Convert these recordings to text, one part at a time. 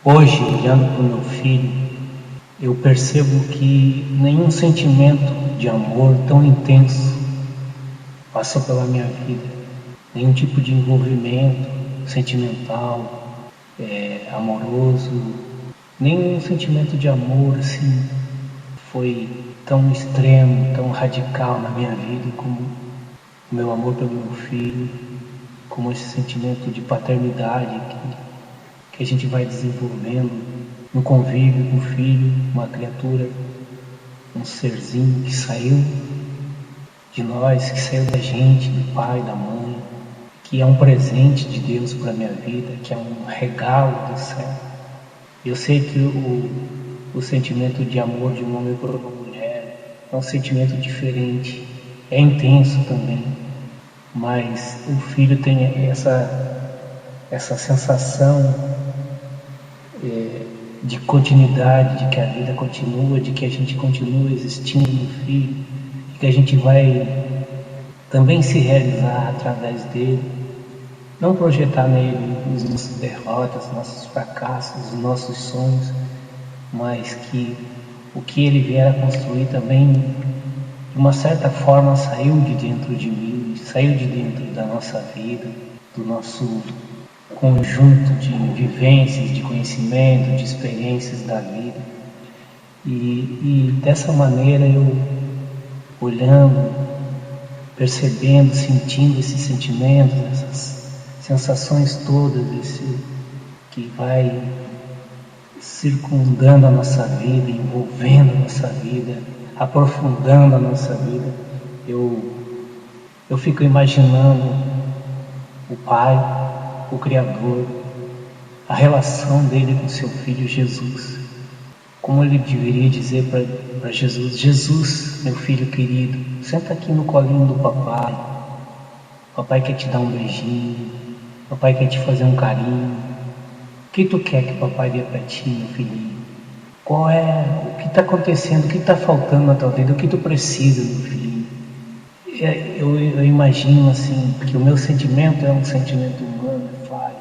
Hoje, olhando para o meu filho, eu percebo que nenhum sentimento de amor tão intenso passou pela minha vida. Nenhum tipo de envolvimento sentimental, amoroso, nenhum sentimento de amor assim foi tão extremo, tão radical na minha vida como o meu amor pelo meu filho, como esse sentimento de paternidade que a gente vai desenvolvendo no convívio com o filho, uma criatura, um serzinho que saiu de nós, que saiu da gente, do pai, da mãe, que é um presente de Deus para a minha vida, que é um regalo do céu. Eu sei que o sentimento de amor de um homem por uma mulher é um sentimento diferente, é intenso também, mas o filho tem essa sensação de continuidade, de que a vida continua, de que a gente continua existindo no filho, de que a gente vai também se realizar através dele, não projetar nele as nossas derrotas, nossos fracassos, os nossos sonhos, mas que o que ele vier a construir também, de uma certa forma, saiu de dentro de mim, saiu de dentro da nossa vida, do nosso conjunto de vivências, de conhecimento, de experiências da vida. E dessa maneira eu, olhando, percebendo, sentindo esses sentimentos, essas sensações todas, que vai circundando a nossa vida, envolvendo a nossa vida, aprofundando a nossa vida, eu fico imaginando o Pai, o Criador, a relação dele com seu Filho Jesus. Como ele deveria dizer para Jesus: Jesus, meu filho querido, senta aqui no colinho do papai. Papai quer te dar um beijinho, papai quer te fazer um carinho. O que tu quer que papai dê para ti, meu filhinho? Qual é o que está acontecendo, o que está faltando na tua vida, o que tu precisa, meu filhinho? Eu imagino assim, que o meu sentimento é um sentimento humano, é falho,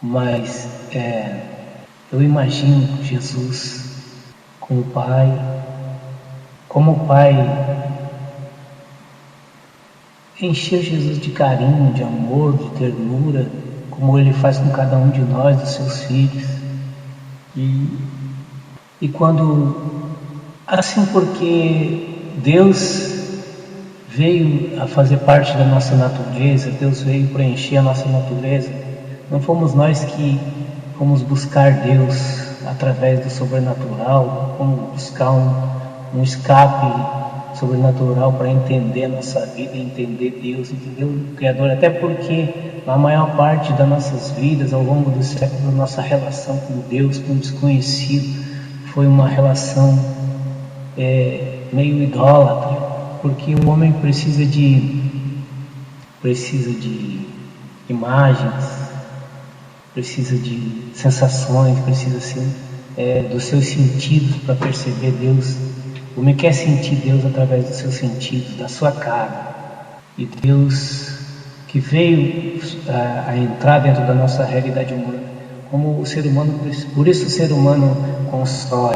mas eu imagino Jesus com o Pai, como o Pai encheu Jesus de carinho, de amor, de ternura, como Ele faz com cada um de nós, dos seus filhos. E quando, assim, porque Deus veio a fazer parte da nossa natureza, Deus veio preencher a nossa natureza, não fomos nós que fomos buscar Deus através do sobrenatural, fomos buscar um escape sobrenatural para entender a nossa vida, entender Deus, entender o Criador, até porque na maior parte das nossas vidas, ao longo do século, nossa relação com Deus, com o desconhecido, foi uma relação meio idólatra, porque o homem precisa de imagens, precisa de sensações, precisa dos seus sentidos para perceber Deus. O homem quer sentir Deus através dos seus sentidos, da sua cara. E Deus que veio a entrar dentro da nossa realidade humana, como o ser humano, por isso o ser humano constrói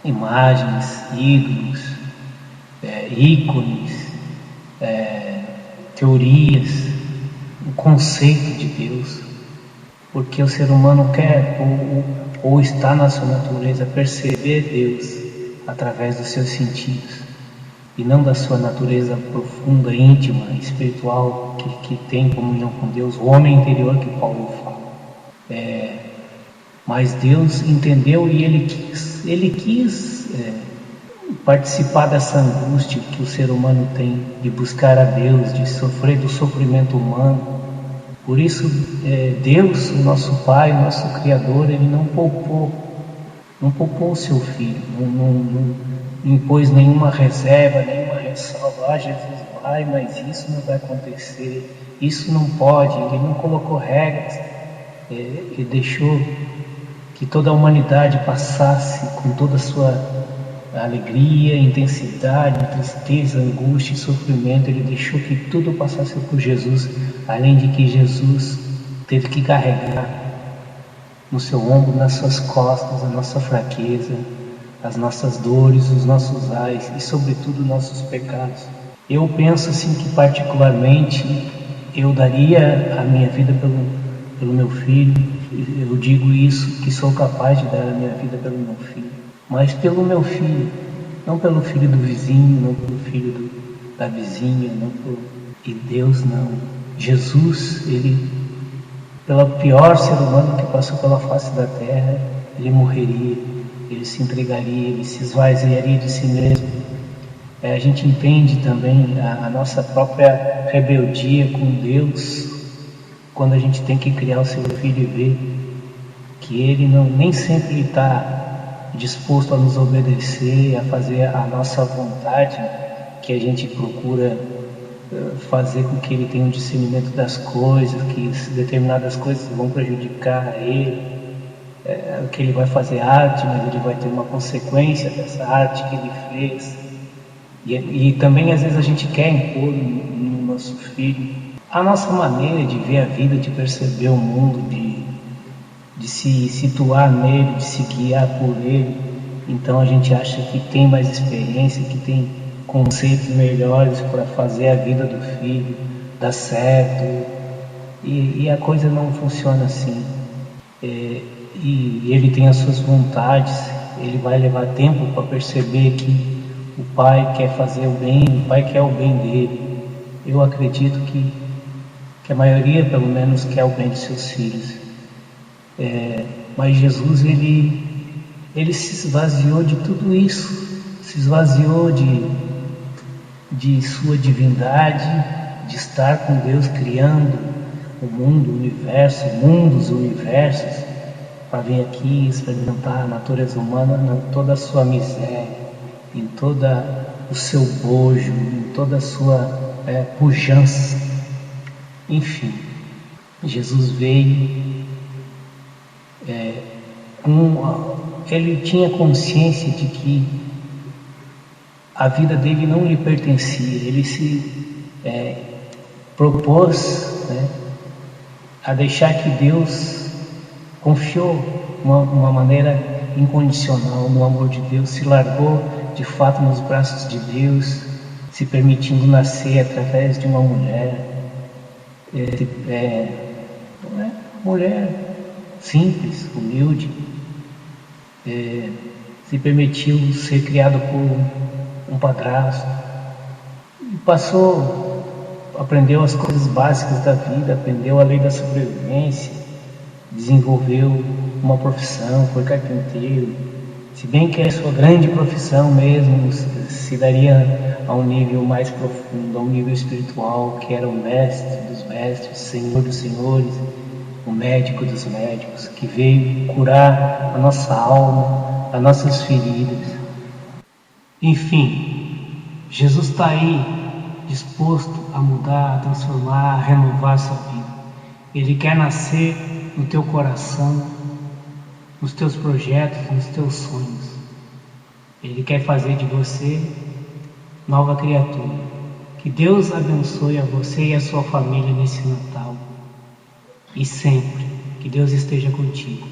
imagens, ídolos, ícones, teorias, o conceito de Deus, porque o ser humano quer ou está na sua natureza perceber Deus através dos seus sentidos e não da sua natureza profunda, íntima, espiritual, que tem comunhão com Deus, o homem interior que Paulo fala. Mas Deus entendeu e Ele quis participar dessa angústia que o ser humano tem de buscar a Deus, de sofrer do sofrimento humano. Por isso, Deus, o nosso Pai, o nosso Criador, Ele não poupou o seu Filho, não impôs nenhuma reserva, nenhuma ressalva. Jesus vai, mas isso não vai acontecer, isso não pode. Ele não colocou regras, Ele deixou que toda a humanidade passasse com toda a sua alegria, intensidade, tristeza, angústia e sofrimento. Ele deixou que tudo passasse por Jesus, além de que Jesus teve que carregar no seu ombro, nas suas costas, a nossa fraqueza, as nossas dores, os nossos ais e, sobretudo, nossos pecados. Eu penso assim que, particularmente, eu daria a minha vida pelo meu filho. Eu digo isso, que sou capaz de dar a minha vida pelo meu filho, mas pelo meu filho, não pelo filho do vizinho, não pelo filho da vizinha, não por... E Deus não. Jesus, ele, pelo pior ser humano que passou pela face da terra, ele morreria, ele se entregaria, ele se esvaziaria de si mesmo. A gente entende também a nossa própria rebeldia com Deus quando a gente tem que criar o seu filho e ver que ele nem sempre está disposto a nos obedecer, a fazer a nossa vontade, que a gente procura fazer com que ele tenha um discernimento das coisas, que determinadas coisas vão prejudicar ele, que ele vai fazer arte, mas ele vai ter uma consequência dessa arte que ele fez. E também às vezes a gente quer impor no nosso filho a nossa maneira de ver a vida, de perceber o mundo, de se situar nele, de se guiar por ele. Então a gente acha que tem mais experiência, que tem conceitos melhores para fazer a vida do filho dar certo, e a coisa não funciona assim. E ele tem as suas vontades, ele vai levar tempo para perceber que o pai quer fazer o bem, o pai quer o bem dele. Eu acredito que a maioria, pelo menos, quer o bem dos seus filhos. Mas Jesus, ele se esvaziou de tudo isso, se esvaziou de sua divindade, de estar com Deus criando o mundo, o universo, mundos, universos, para vir aqui experimentar a natureza humana em toda a sua miséria, em todo o seu bojo, em toda a sua pujança. Enfim, Jesus veio, ele tinha consciência de que a vida dele não lhe pertencia, ele se propôs, a deixar que Deus confiou uma maneira incondicional no amor de Deus, se largou de fato nos braços de Deus, se permitindo nascer através de uma mulher, mulher simples, humilde, se permitiu ser criado por um padrasto, e aprendeu as coisas básicas da vida, aprendeu a lei da sobrevivência, desenvolveu uma profissão, foi carpinteiro, se bem que a sua grande profissão mesmo se daria a um nível mais profundo, a um nível espiritual, que era o mestre dos mestres, senhor dos senhores, o médico dos médicos, que veio curar a nossa alma, as nossas feridas. Enfim, Jesus está aí disposto a mudar, a transformar, a renovar a sua vida. Ele quer nascer no teu coração, nos teus projetos, nos teus sonhos. Ele quer fazer de você nova criatura. Que Deus abençoe a você e a sua família nesse Natal. E sempre. Que Deus esteja contigo.